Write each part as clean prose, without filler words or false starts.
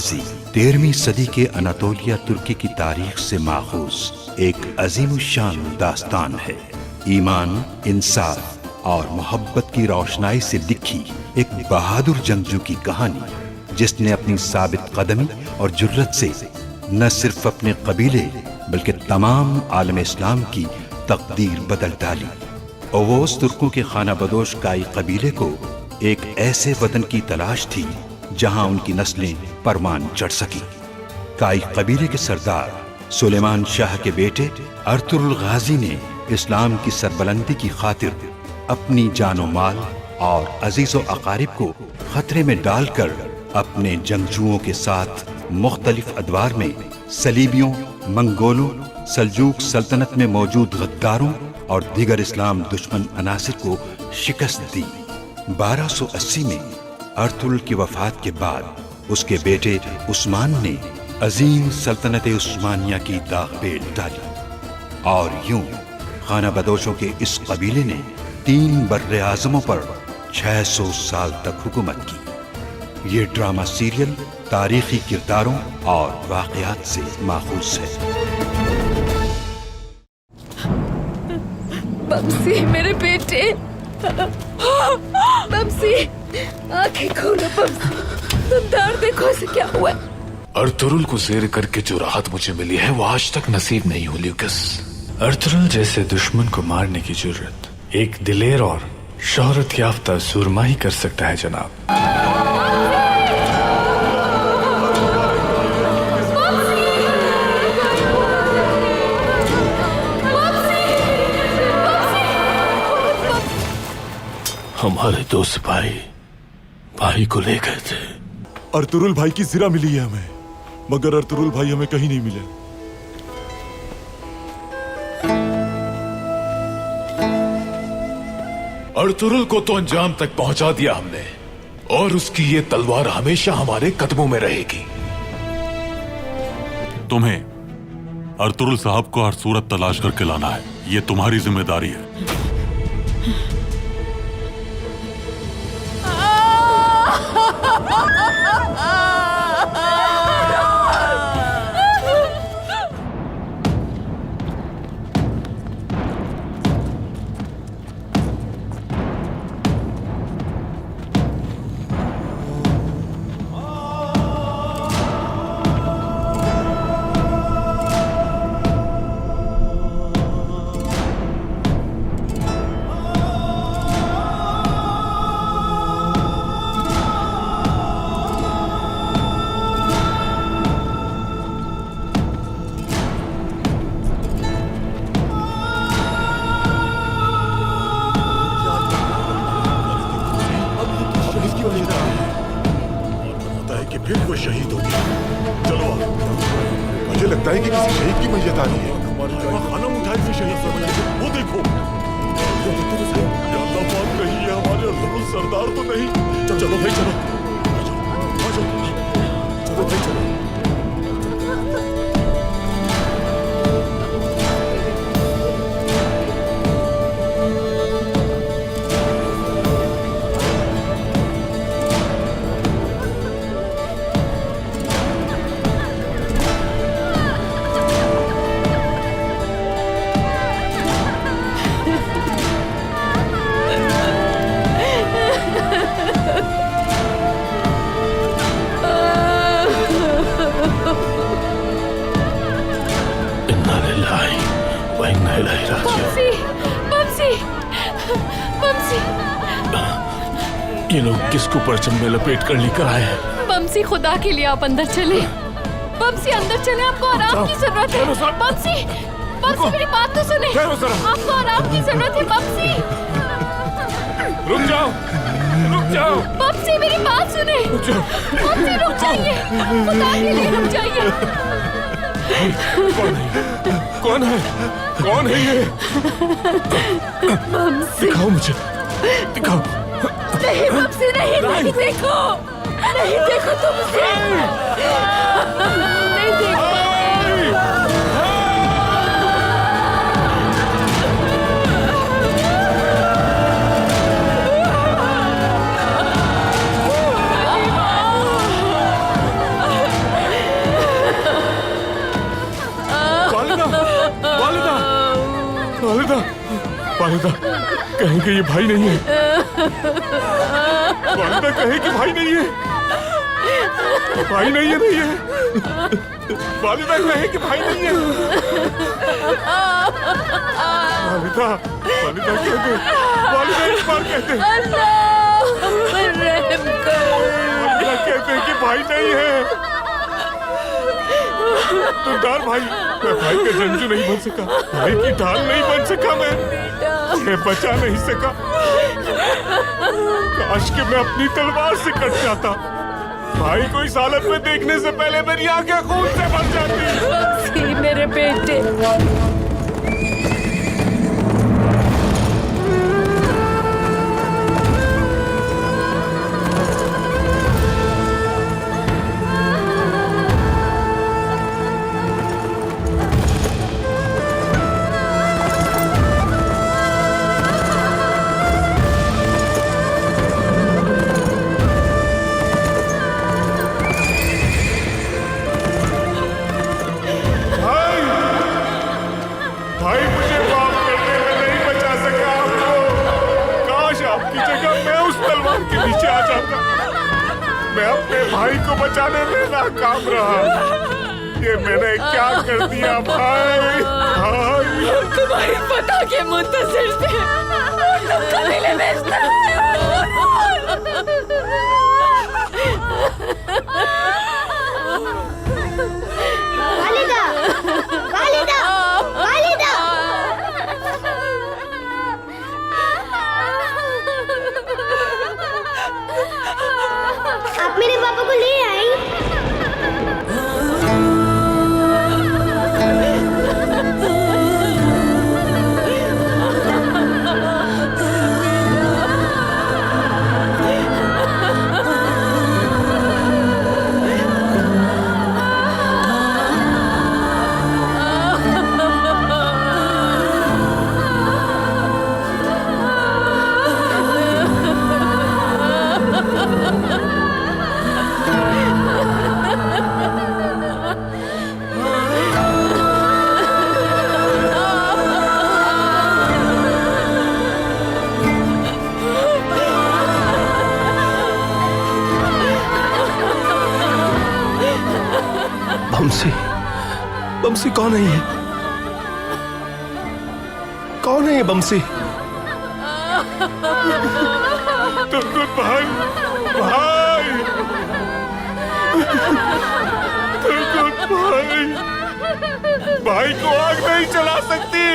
गाजी 13वीं सदी के अनातोलिया तुर्की की तारीख से माखूज एक अजीमुशान दास्तान है। ईमान, इंसाफ और मोहब्बत की रोशनाई से लिखी एक बहादुर जंगजू की कहानी, जिसने अपनी साबित कदमी और जुर्रत से न सिर्फ अपने कबीले बल्कि तमाम आलम इस्लाम की तकदीर बदल डाली। ओवोस तुर्कों के खाना बदोश काई कबीले को एक ऐसे वतन की तलाश थी जहां उनकी नस्लें परवान चढ़ सकी। काई कबीले के सरदार सुलेमान शाह के बेटे अर्तुरुल गाजी ने इस्लाम की सरबलंदी की खातिर अपनी जानो माल और अजीजो अकारिब को खतरे में डालकर अपने जंगजुओं के साथ मुख्तलिफ अदवार में सलीबियों, मंगोलों, सल्जूक सल्तनत में मौजूद गद्दारों और दीगर इस्लाम दुश्मन अनासिर को शिकस्त दी। 1280 में अर्तुरुल की वफात के बाद उसके बेटे उस्मान ने अजीम सल्तनत उस्मानिया की दाग पेल डाली और यूं खाना बदोशों के इस कबीले ने 3 बर्रे आज़मों पर 600 साल तक हुकूमत की। ये ड्रामा सीरियल तारीखी किरदारों और वाक़यात से माखूज है। बमसी, मेरे बेटे, बमसी, आंखें खोलो बमसी, तुम दर्द देखो इसे क्या हुआ। अर्तुरुल को ज़ेर करके जो राहत मुझे मिली है वो आज तक नसीब नहीं हुई ल्यूकस। अर्तुरुल जैसे दुश्मन को मारने की जुर्रत एक दिलेर और शोहरत याफ्ता सुरमा ही कर सकता है जनाब। हमारे दो सिपाही भाई को ले गए थे। अर्तुरुल भाई की जिरा मिली है हमें, मगर अर्तुरुल भाई हमें कहीं नहीं मिले। अर्तुरुल को तो अंजाम तक पहुंचा दिया हमने और उसकी ये तलवार हमेशा हमारे कदमों में रहेगी। तुम्हें अर्तुरुल साहब को हर सूरत तलाश करके लाना है, ये तुम्हारी जिम्मेदारी है। फिर कोई शहीद हो गया। चलो मुझे लगता है कि किसी शहीद की मैयत आ रही है। खाना उठाई हुई शहीद से मैयत, वो देखो। अल्लाह पाक नहीं है, हमारे अर्तुरुल सरदार तो नहीं। चलो भाई चलो, चलो भाई चलो। ये लोग किसको परचम में लपेट कर लेकर आए हैं? बमसी, खुदा के लिए आप अंदर चले। बमसी अंदर चले, आपको आराम की जरूरत है। बमसी, बमसी मेरी बात तो सुने, आपको आराम की जरूरत है। बमसी रुक जाओ, रुक जाओ। बमसी मेरी बात सुने, बमसी रुक जाइए, खुदा के लिए रुक जाइए। कौन है? कौन है ये? बमसी, दिखाओ मुझे, दिखाओ। नहीं बमसी, नहीं, नहीं देखो, नहीं देखो तुम उसे, नहीं देखो। वालिदा कहें कि ये भाई नहीं है। वालिदा कहें कि भाई नहीं है। भाई नहीं है, नहीं है। वालिदा कहें कि भाई नहीं है। वालिदा, वालिदा कह दे। वालिदा एक बार कह दे। वालिदा कहते हैं कि भाई नहीं है। तुमदार भाई, मैं भाई का जंजू नहीं बन सका, भाई की ढाल नहीं बन सका, मैं बचा नहीं सका। काश कि मैं अपनी तलवार से कट जाता। भाई को इस हालत में देखने से पहले मेरी आंखें खून से भर जाती। मेरे बेटे, भाई को बचाने में नाकाम रहा। ये मैंने क्या कर दिया भाई? भाई तुम्हारी पता के मुंतज़िर थे, तुम कबीले में इस तरह वालिदा, वालिदा, वालिदा। आप मेरे पापा को ले आई? बमसी, बमसी कौन है ये? कौन है ये बमसी? तुर्गुन भाई, भाई, तुर्गुन भाई, भाई को आग नहीं चला सकती।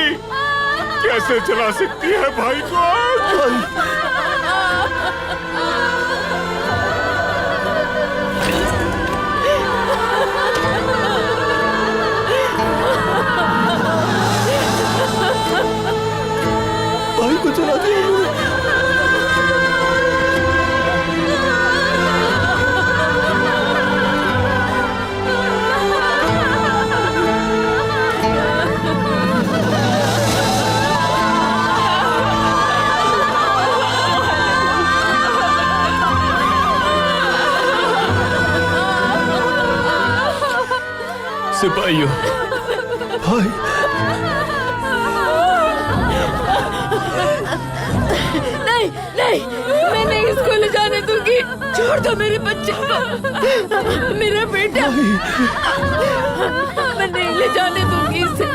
कैसे चला सकती है भाई को आग? भाई को चला दिया उन्होंने। सिपाहियों, भाई नहीं, नहीं, मैं नहीं इसको ले जाने दूंगी। छोड़ दो मेरे बच्चे को, मेरा बेटा। मैं नहीं ले जाने दूंगी इसे।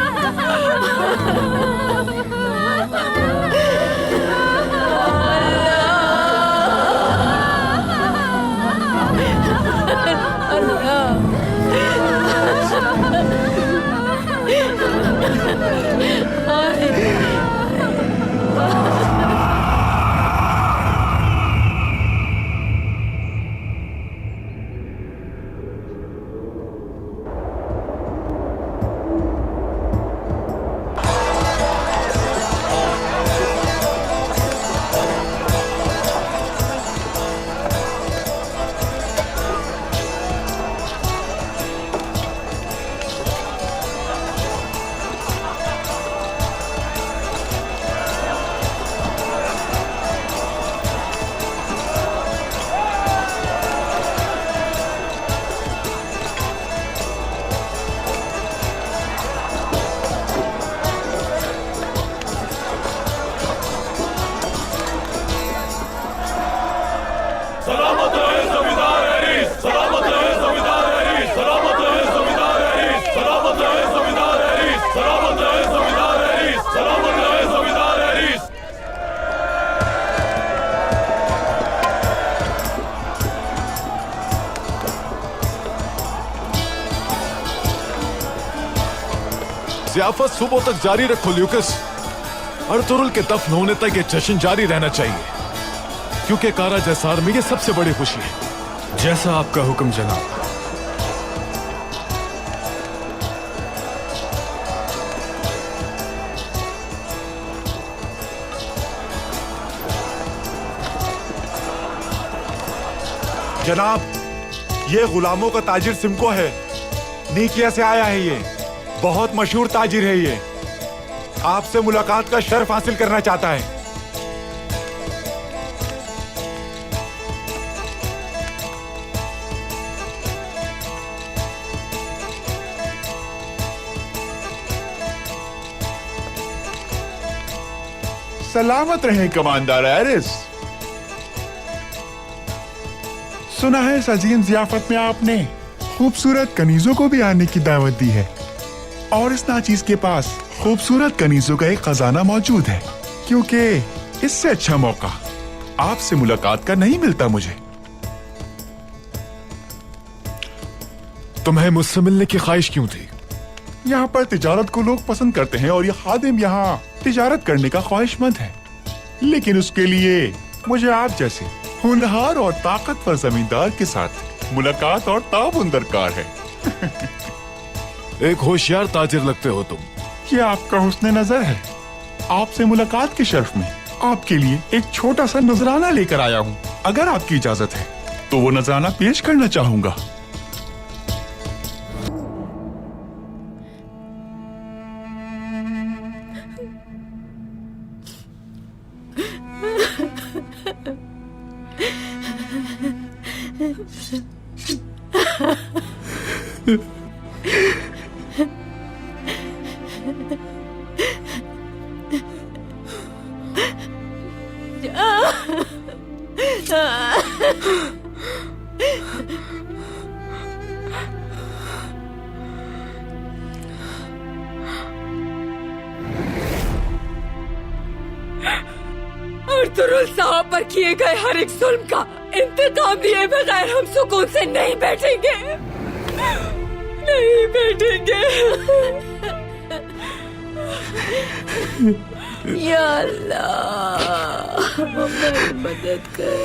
जियाफत सुबह तक जारी रखो ल्यूकस। अर्तुरुल के दफन होने तक ये जश्न जारी रहना चाहिए, क्योंकि कारा जैसार में ये सबसे बड़ी खुशी है। जैसा आपका हुक्म जनाब। जनाब, ये गुलामों का ताजिर सिमको है। नीकिया से आया है ये। बहुत मशहूर ताजिर है ये। आपसे मुलाकात का शर्फ हासिल करना चाहता है। सलामत रहें कमांडर एरिस। सुना है इस अजीम जियाफत में आपने खूबसूरत कनीजों को भी आने की दावत दी है, और इस नाचीज के पास खूबसूरत कनीजों का एक खजाना मौजूद है, क्योंकि इससे अच्छा मौका आपसे मुलाकात का नहीं मिलता मुझे। तुम्हें मुझसे मिलने की ख्वाहिश क्यों थी? यहाँ पर तिजारत को लोग पसंद करते हैं और ये खादिम यहाँ तिजारत करने का ख्वाहिशमंद है, लेकिन उसके लिए मुझे आप जैसे होनहार और ताकतवर जमींदार के साथ मुलाकात और ताउन दरकार है। एक होशियार ताजिर लगते हो तुम। ये आपका हुस्न नजर है। आपसे मुलाकात के शर्फ में आपके लिए एक छोटा सा नजराना लेकर आया हूँ। अगर आपकी इजाजत है तो वो नजराना पेश करना चाहूंगा। अर्तुरुल साहब पर किए गए हर एक जुल्म का इंतकाम लिए बगैर हम सुकून से नहीं बैठेंगे, नहीं बैठेंगे। या अल्लाह हमारी मदद कर।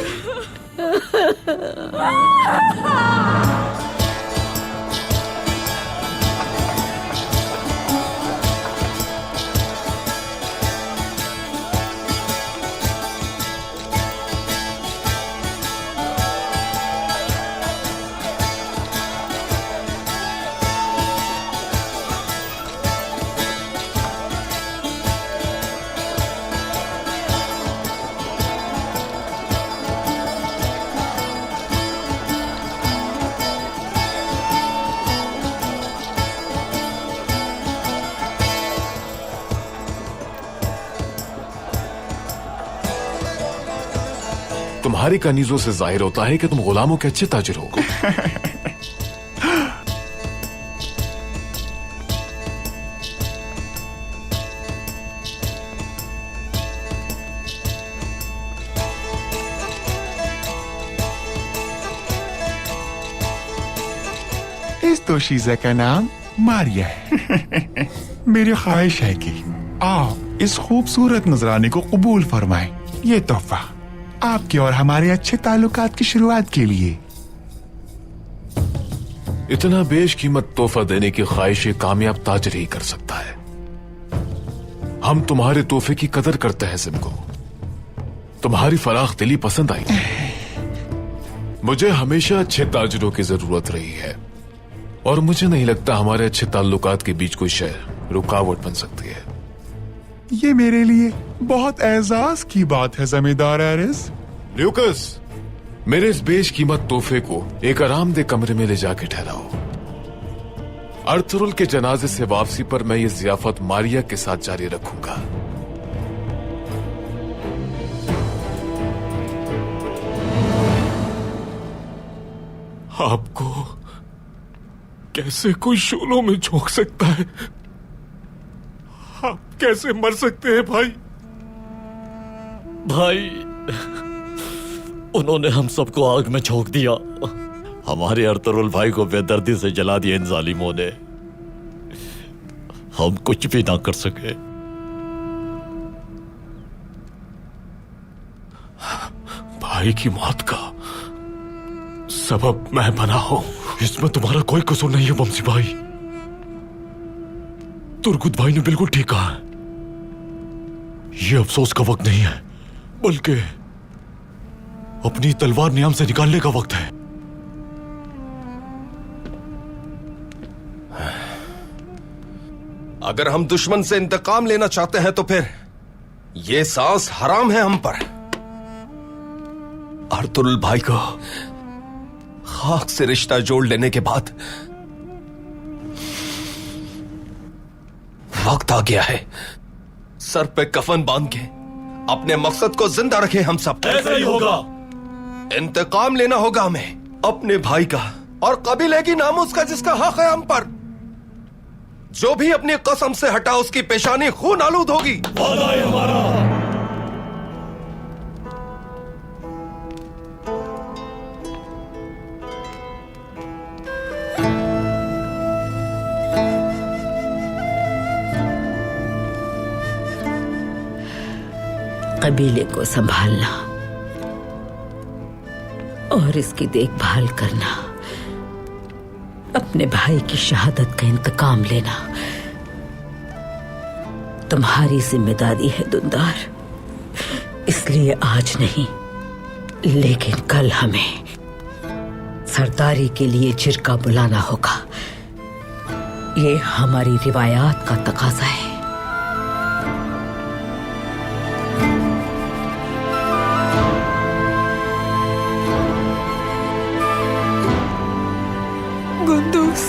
तुम्हारी कनीजों से जाहिर होता है कि तुम गुलामों के अच्छे ताजिर हो। इस दोशीज़ा का नाम मारिया है। मेरी ख्वाहिश है कि आप इस खूबसूरत नजराने को कबूल फरमाएं। ये तोहफा आपके और हमारे अच्छे ताल्लुकात की शुरुआत के लिए। इतना बेशकीमत तोहफा देने की ख्वाहिश एक कामयाब ताजिर ही कर सकता है। हम तुम्हारे तोहफे की कदर करते हैं सिमको। तुम्हारी फराख दिली पसंद आई। मुझे हमेशा अच्छे ताजिरों की जरूरत रही है, और मुझे नहीं लगता हमारे अच्छे ताल्लुकात के बीच कोई शय रुकावट बन सकती है। ये मेरे लिए बहुत एजाज की बात है जमींदार एरिस। ल्यूकस, मेरे इस बेशकीमत तोहफे को एक आरामदेह कमरे में ले जाके ठहराओ। अर्तुरुल के जनाजे से वापसी पर मैं ये जियाफत मारिया के साथ जारी रखूंगा। आपको कैसे कोई शोलों में झोंक सकता है? आप कैसे मर सकते हैं भाई? भाई, उन्होंने हम सबको आग में झोंक दिया। हमारे अर्तुरुल भाई को बेदर्दी से जला दिया इन जालिमों ने। हम कुछ भी ना कर सके। भाई की मौत का सबब मैं बना हूं, इसमें तुम्हारा कोई कसूर नहीं है बमसी भाई। तुर्गुत भाई ने बिल्कुल ठीक कहा है। यह अफसोस का वक्त नहीं है, बल्कि अपनी तलवार नियम से निकालने का वक्त है। अगर हम दुश्मन से इंतकाम लेना चाहते हैं तो फिर ये सांस हराम है हम पर। अर्तुल भाई को खाक से रिश्ता जोड़ लेने के बाद वक्त आ गया है, सर पे कफन बांध के अपने मकसद को जिंदा रखे हम सब। ऐसा ही होगा। इंतकाम लेना होगा हमें अपने भाई का और कबीले की नामुस का जिसका हक है हम पर। जो भी अपनी कसम से हटा उसकी पेशानी खून आलूद होगी। वादा है हमारा। कबीले को संभालना और इसकी देखभाल करना, अपने भाई की शहादत का इंतकाम लेना तुम्हारी जिम्मेदारी है दुंदार। इसलिए आज नहीं, लेकिन कल हमें सरदारी के लिए जिरका बुलाना होगा। ये हमारी रिवायात का तकाजा है। गुंदूस,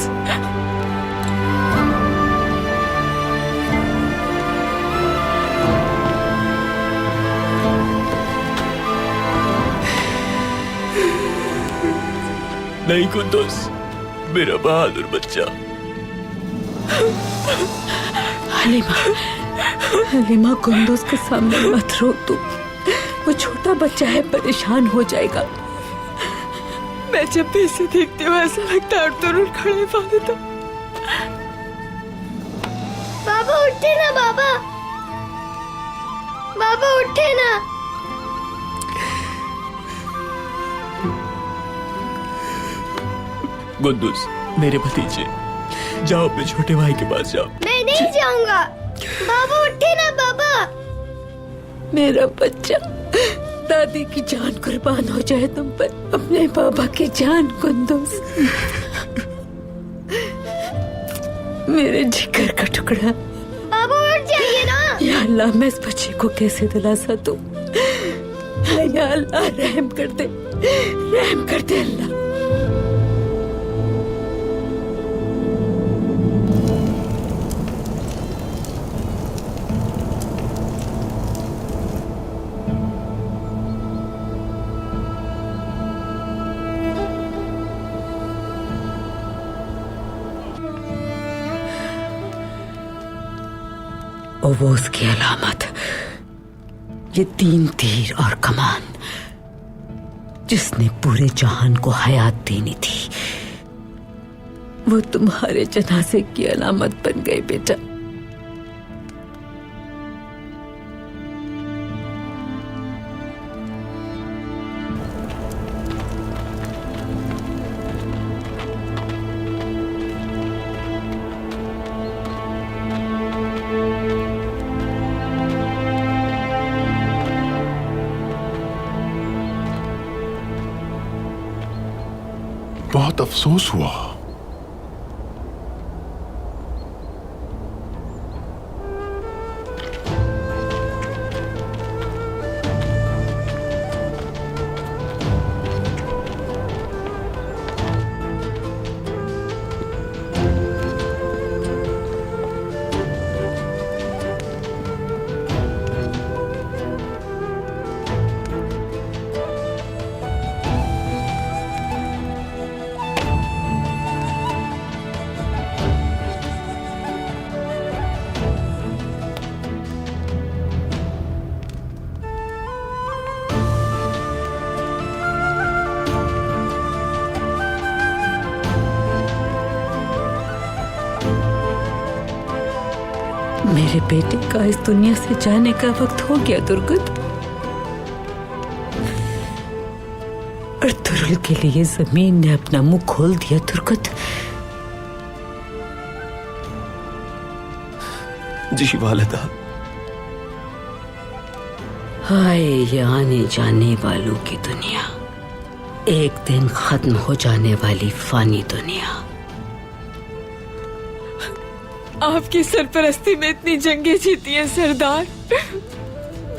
नहीं कुंदुस, मेरा बहादुर बच्चा। हलीमा कुंदुस के सामने मत रो तू। वो छोटा बच्चा है, परेशान हो जाएगा। मैं जब भी इसे देखती हूँ ऐसा लगता है अर्तुल खड़े पाले तो। बाबा उठे ना बाबा, बाबा उठे ना। कुंदुस, मेरे भतीजे, जाओ अपने छोटे भाई के पास जाओ। मैं नहीं जाऊंगा। बाबा उठे ना बाबा। मेरा बच्चा, दादी की जान कुर्बान हो जाए तुम पर, अपने बाबा की जान कुंदुस। मेरे जिगर का टुकड़ा। बाबा उठ जाइए ना। या अल्लाह, मैं इस बच्चे को कैसे दिलासा दूं? या अल्लाह, रहम कर दे, रहम कर दे अल्लाह। और वो उसकी अलामत, ये 3 तीर और कमान जिसने पूरे जहान को हयात देनी थी, वो तुम्हारे जनाजे की अलामत बन गई बेटा। बहुत अफसोस हुआ। मेरे बेटे का इस दुनिया से जाने का वक्त हो गया दुर्गत। और तुरुल के लिए जमीन ने अपना मुंह खोल दिया दुर्गत। जी वालिदा। हाय ये आने जाने वालों की दुनिया, एक दिन खत्म हो जाने वाली फानी दुनिया। आपकी सरपरस्ती में इतनी जंगें जीती हैं सरदार।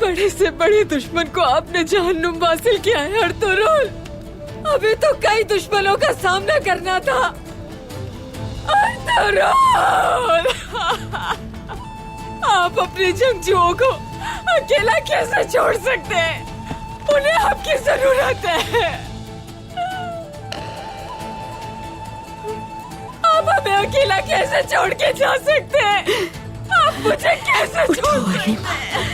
बड़े से बड़े दुश्मन को आपने जहन्नुम हासिल किया है अर्तुरुल। अभी तो कई दुश्मनों का सामना करना था अर्तुरुल। आप अपने जंगजुओं को अकेला कैसे छोड़ सकते हैं? उन्हें आपकी जरूरत है। आप हमें अकेला कैसे छोड़ के जा सकते हैं? आप मुझे कैसे छोड़ सकते हैं?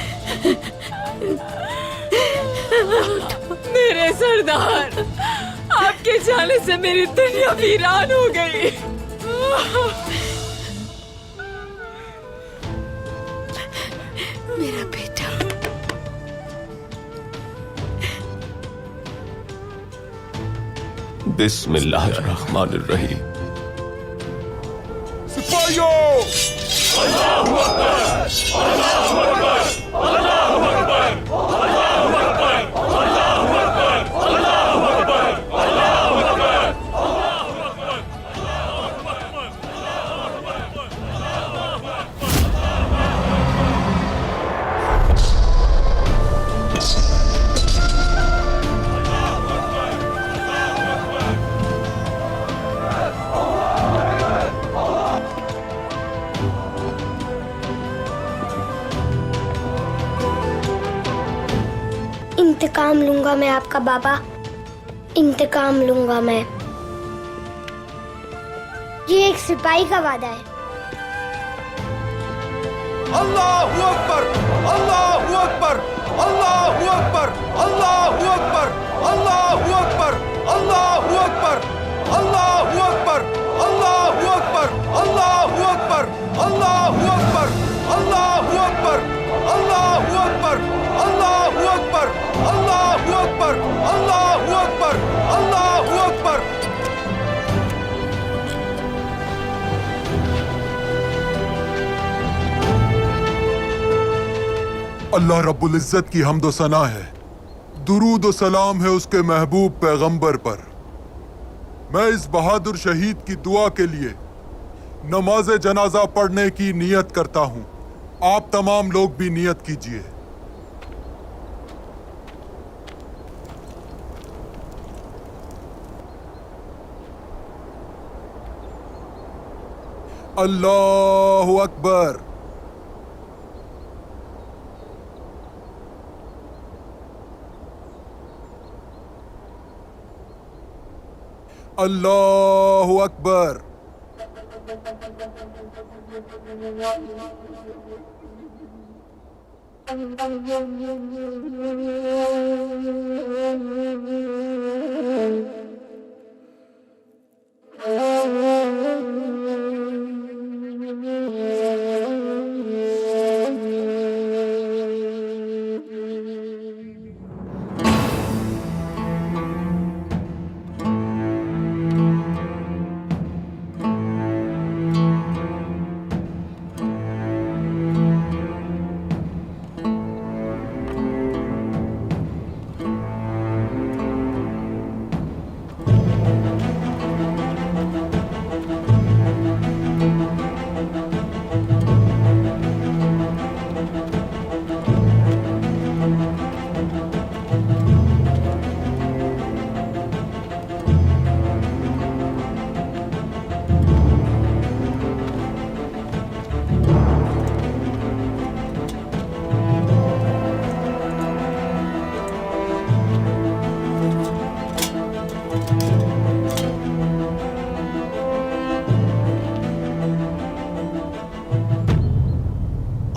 मेरे सरदार, आपके जाने से मेरी दुनिया वीरान हो गई। मेरा बेटा, बिस्मिल्लाहिर्रहमानिर्रहीम। सिपाहियों! अल्लाहू अकबर! अल्लाहू अकबर! अल्लाहू अकबर! अल्लाहू अकबर! अल्लाहू अकबर! अल्लाहू अकबर! अल्लाहू अकबर! इंतकाम लूंगा मैं आपका बाबा, इंतकाम लूंगा मैं। ये एक सिपाही का वादा है। अल्लाहू अकबर! अल्लाहू अकबर! अल्लाहू अकबर! अल्लाहू अकबर! अल्लाहू अकबर! अल्लाहू अकबर! अल्लाहू अकबर! अल्लाहू अकबर! अल्लाहू अकबर! अल्लाहू अकबर! अल्लाहू अकबर! अल्लाहू अकबर! अल्लाहू अकबर! अल्लाहू अकबर! अल्लाहू अकबर! अल्लाहू अकबर! अल्लाह रब्बुल इज्जत की हम्द व सना है, दुरूद व सलाम है उसके महबूब पैगंबर पर। मैं इस बहादुर शहीद की दुआ के लिए नमाज जनाजा पढ़ने की नियत करता हूँ। आप तमाम लोग भी नियत कीजिए। अल्लाहु अकबर। अल्लाहु अकबर।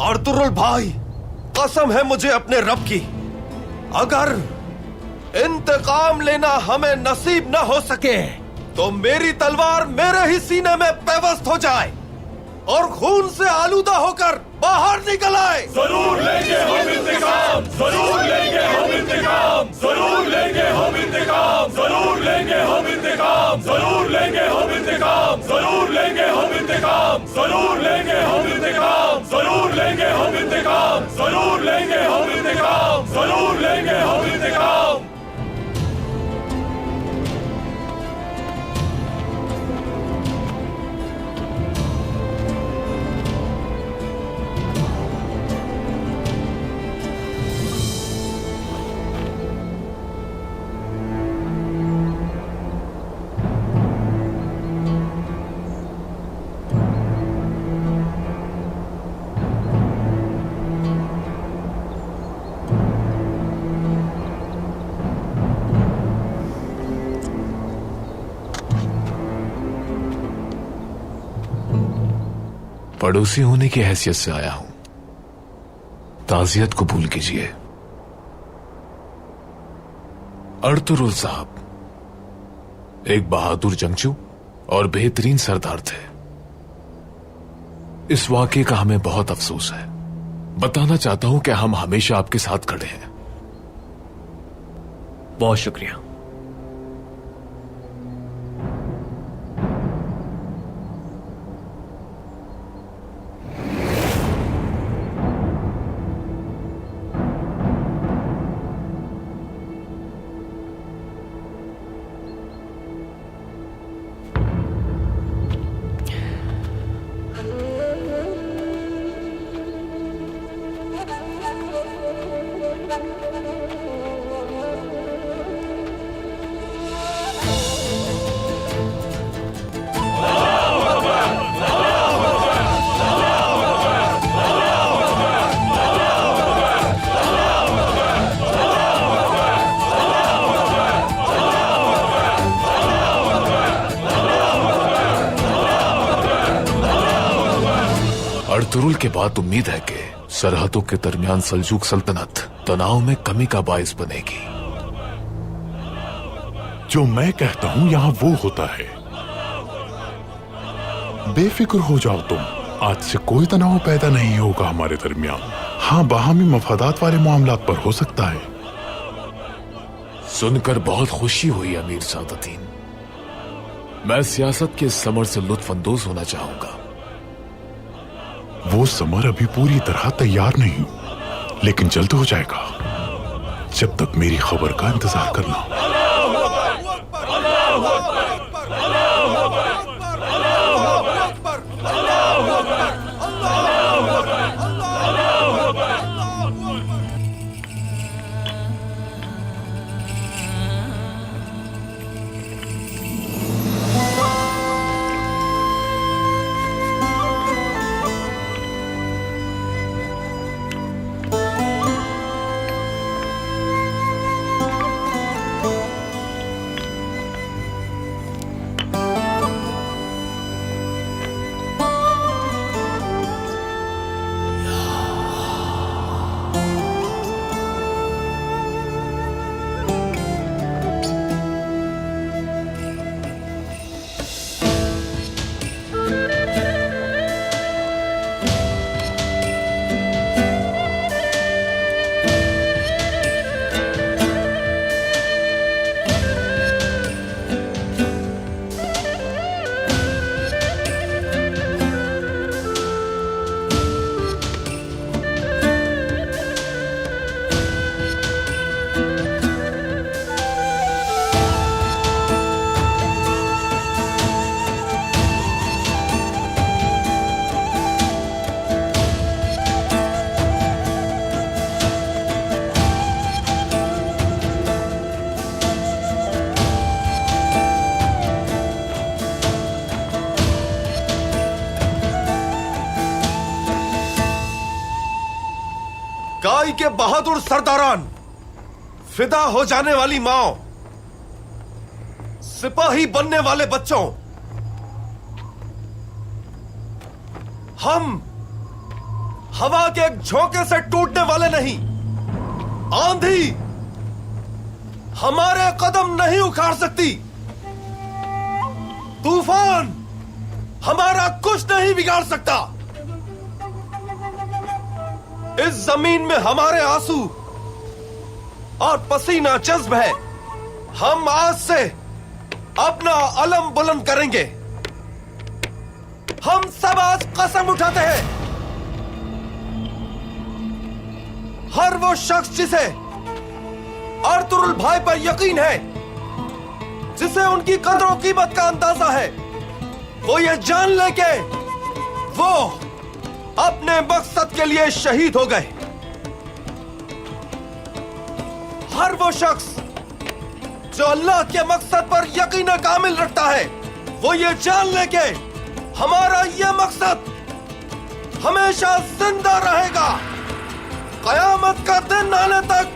अर्तुरुल भाई, कसम है मुझे अपने रब की, अगर इंतकाम लेना हमें नसीब न हो सके तो मेरी तलवार मेरे ही सीने में पेवस्त हो जाए और खून से आलूदा होकर बाहर निकल आए। जरूर लेंगे हम इंतकाम, जरूर लेंगे हम इंतकाम, जरूर लेंगे हम इंतकाम, जरूर लेंगे हम इंतकाम, जरूर लेंगे हम इंतकाम, जरूर लेंगे हम इंतकाम, जरूर लेंगे हम इंतकाम, जरूर लेंगे हम इंतकाम, जरूर लेंगे हम इंतकाम, जरूर लेंगे हम इंतकाम। पड़ोसी होने की हैसियत से आया हूं, ताजियत कबूल कीजिए। अर्तुरुल साहब एक बहादुर जंगजू और बेहतरीन सरदार थे। इस वाकये का हमें बहुत अफसोस है। बताना चाहता हूं कि हम हमेशा आपके साथ खड़े हैं। बहुत शुक्रिया। अर्तुरुल के बाद उम्मीद है कि सरहदों के दरमियान सल्जूक सल्तनत तनाव में कमी का बायस बनेगी। जो मैं कहता हूं यहां वो होता है। बेफिक्र हो जाओ तुम, आज से कोई तनाव पैदा नहीं होगा हमारे दरमियान। हाँ, बाहमी मफादात वाले मामलात पर हो सकता है। सुनकर बहुत खुशी हुई अमीर सादतीन। मैं सियासत के इस समर से लुत्फ अंदोज होना चाहूंगा। वो समर अभी पूरी तरह तैयार नहीं, लेकिन जल्द हो जाएगा। जब तक मेरी खबर का इंतजार करना। गाय के बहादुर सरदारान, फिदा हो जाने वाली माओ, सिपाही बनने वाले बच्चों, हम हवा के एक झोंके से टूटने वाले नहीं। आंधी हमारे कदम नहीं उखाड़ सकती। तूफान हमारा कुछ नहीं बिगाड़ सकता। इस जमीन में हमारे आंसू और पसीना जज्ब है। हम आज से अपना अलम बुलंद करेंगे। हम सब आज कसम उठाते हैं, हर वो शख्स जिसे अर्तुरुल भाई पर यकीन है, जिसे उनकी कदर और कीमत का अंदाजा है, वो ये जान ले के वो अपने मकसद के लिए शहीद हो गए। हर वो शख्स जो अल्लाह के मकसद पर यकीन कामिल रखता है, वो ये जान ले के हमारा ये मकसद हमेशा जिंदा रहेगा। कयामत का दिन आने तक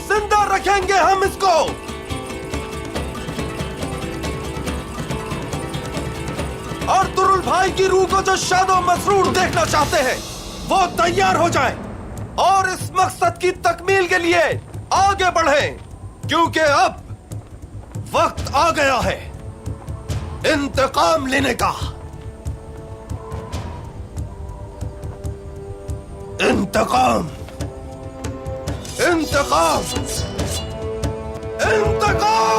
जिंदा रखेंगे हम इसको। और तुरुल भाई की रूह को जो शादो मसरूर देखना चाहते हैं, वो तैयार हो जाए और इस मकसद की तकमील के लिए आगे बढ़े, क्योंकि अब वक्त आ गया है इंतकाम लेने का। इंतकाम, इंतकाम, इंतकाम।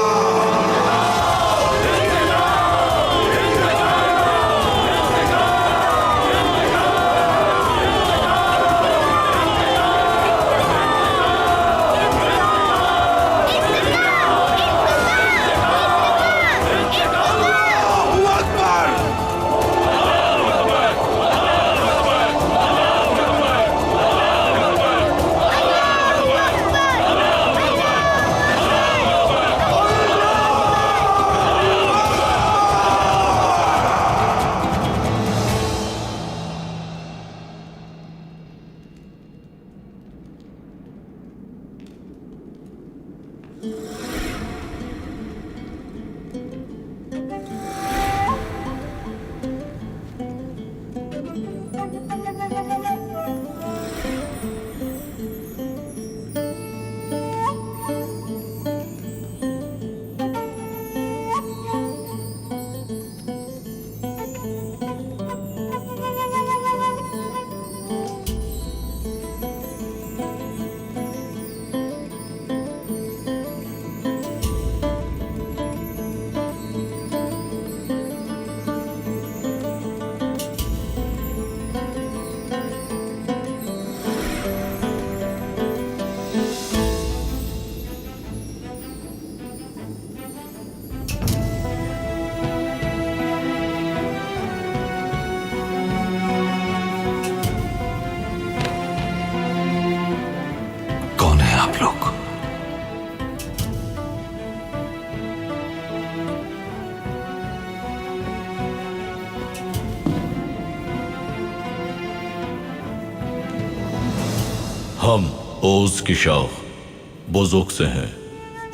हम ओज की शाख बुजुर्ग से हैं,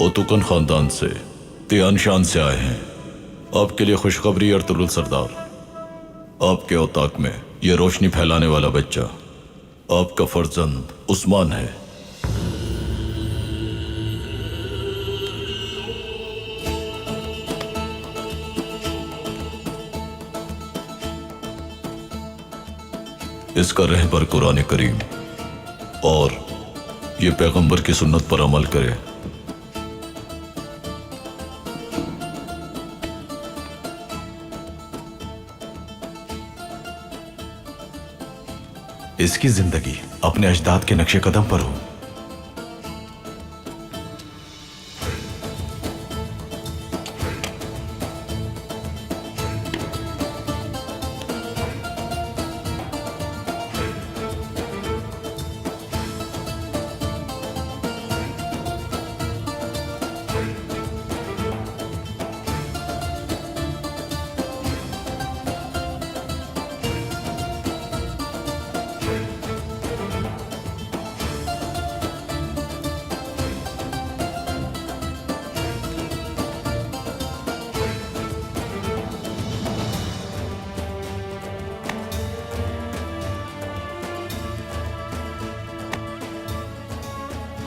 ओतुकन खानदान से, तियानशान से आए हैं। आपके लिए खुशखबरी अर्तुरुल सरदार, आपके औताक में ये रोशनी फैलाने वाला बच्चा आपका फर्जंद उस्मान है। इसका रहबर कुरान करीम और ये पैगंबर की सुन्नत पर अमल करे। इसकी जिंदगी अपने अजदाद के नक्शे कदम पर हो।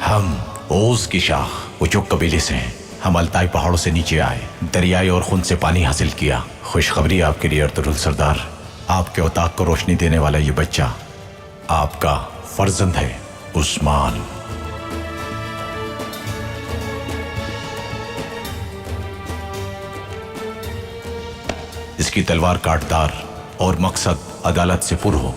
हम ओज की शाख उचुक कबीले से हैं। हम अल्ताई पहाड़ों से नीचे आए, दरियाई और खून से पानी हासिल किया, खुशखबरी आपके लिए अर्तुरुल सरदार। आपके औताक को रोशनी देने वाला ये बच्चा आपका फर्जंद है, उस्मान। इसकी तलवार काटदार और मकसद अदालत से पुर हो।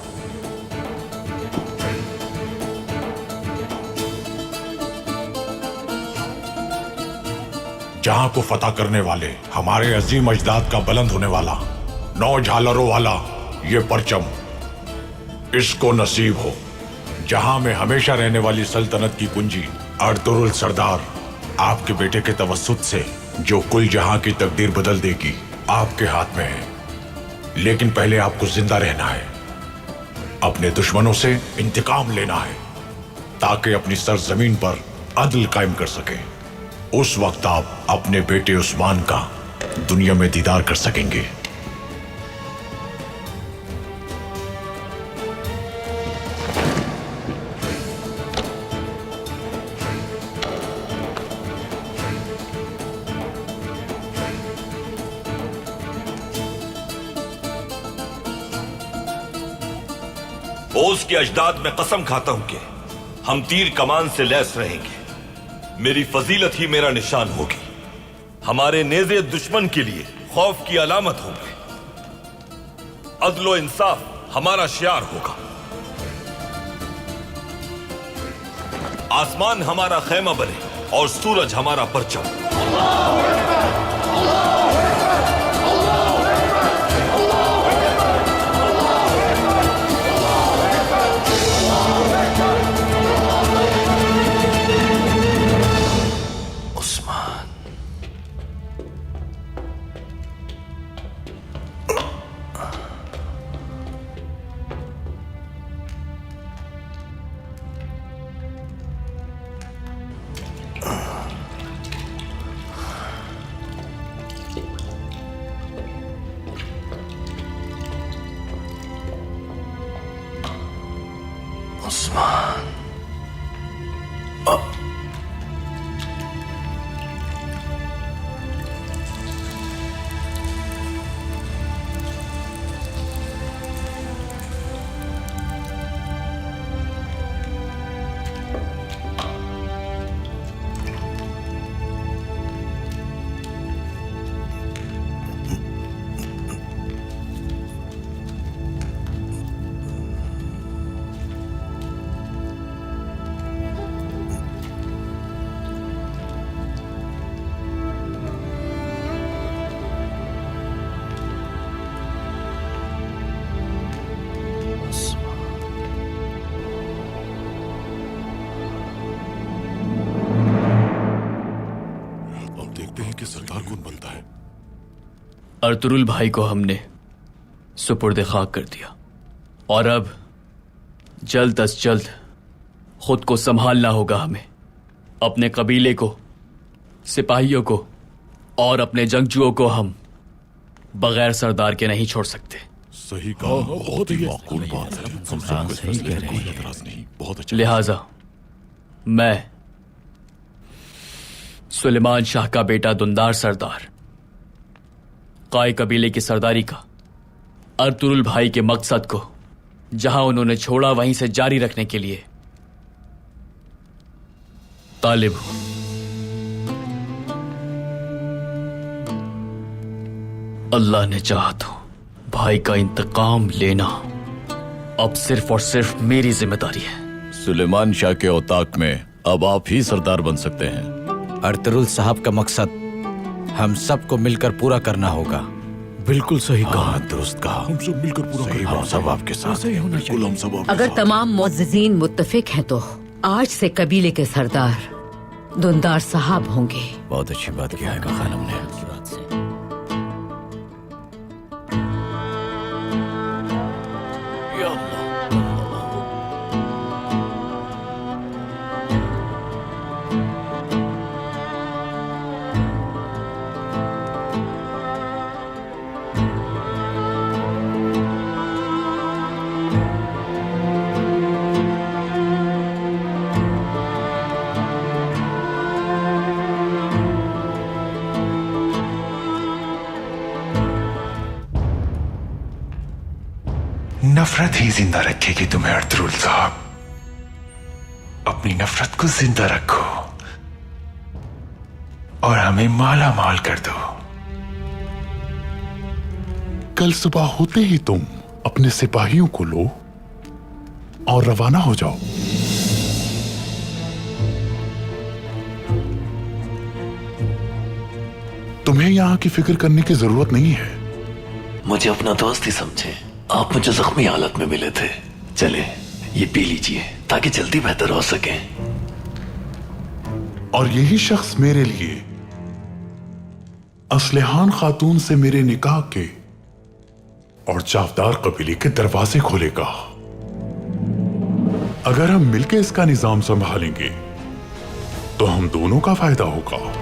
जहां को फतह करने वाले हमारे अजीम अजदाद का बुलंद होने वाला 9 झालरों वाला ये परचम इसको नसीब हो। जहां में हमेशा रहने वाली सल्तनत की कुंजी अर्तुरुल सरदार आपके बेटे के तवस्सुत से जो कुल जहां की तकदीर बदल देगी आपके हाथ में है। लेकिन पहले आपको जिंदा रहना है, अपने दुश्मनों से इंतकाम लेना है ताकि अपनी सरजमीन पर अदल कायम कर सके। उस वक्त आप अपने बेटे उस्मान का दुनिया में दीदार कर सकेंगे। ओस के अजदाद में कसम खाता हूं कि हम तीर कमान से लैस रहेंगे। मेरी फजीलत ही मेरा निशान होगी। हमारे नेज़े दुश्मन के लिए खौफ की अलामत होंगे। अदलो इंसाफ हमारा शियार होगा। आसमान हमारा खैमा बने और सूरज हमारा परचम। अर्तुरुल भाई को हमने सुपुर्द खाक कर दिया और अब जल्द अज जल्द खुद को संभालना होगा हमें। अपने कबीले को, सिपाहियों को और अपने जंगजुओं को हम बगैर सरदार के नहीं छोड़ सकते। सही कहा, बहुत ही माकूल बात है। बहुत अच्छा। लिहाजा मैं सुलेमान शाह का बेटा दुंदार सरदार काय कबीले की सरदारी का अर्तुरुल भाई के मकसद को जहां उन्होंने छोड़ा वहीं से जारी रखने के लिए तालिब हूं। अल्लाह ने चाहा तो भाई का इंतकाम लेना अब सिर्फ और सिर्फ मेरी जिम्मेदारी है। सुलेमान शाह के औताक में अब आप ही सरदार बन सकते हैं। अर्तुरुल साहब का मकसद हम सबको मिलकर पूरा करना होगा। बिल्कुल सही कहा, दुरुस्त कहा। हम सब मिलकर पूरा करेंगे। हम सब आपके साथ हैं। बिल्कुल हम सब आपके अगर साथ। तमाम मुअज़्ज़िज़ीन मुत्तफिक हैं तो आज से कबीले के सरदार दुंदार साहब होंगे। बहुत अच्छी बात किया है खानम ने। नफरत ही जिंदा रखेगी तुम्हें अर्तुरुल साहब। अपनी नफरत को जिंदा रखो और हमें माला माल कर दो। कल सुबह होते ही तुम अपने सिपाहियों को लो और रवाना हो जाओ। तुम्हें यहां की फिक्र करने की जरूरत नहीं है। मुझे अपना दोस्त ही समझे। आप मुझे जख्मी हालत में मिले थे। चले, ये पी लीजिए ताकि जल्दी बेहतर हो सके। और यही शख्स मेरे लिए असलहान खातून से मेरे निकाह के और जावदार कबीले के दरवाजे खोलेगा। अगर हम मिलकर इसका निजाम संभालेंगे तो हम दोनों का फायदा होगा।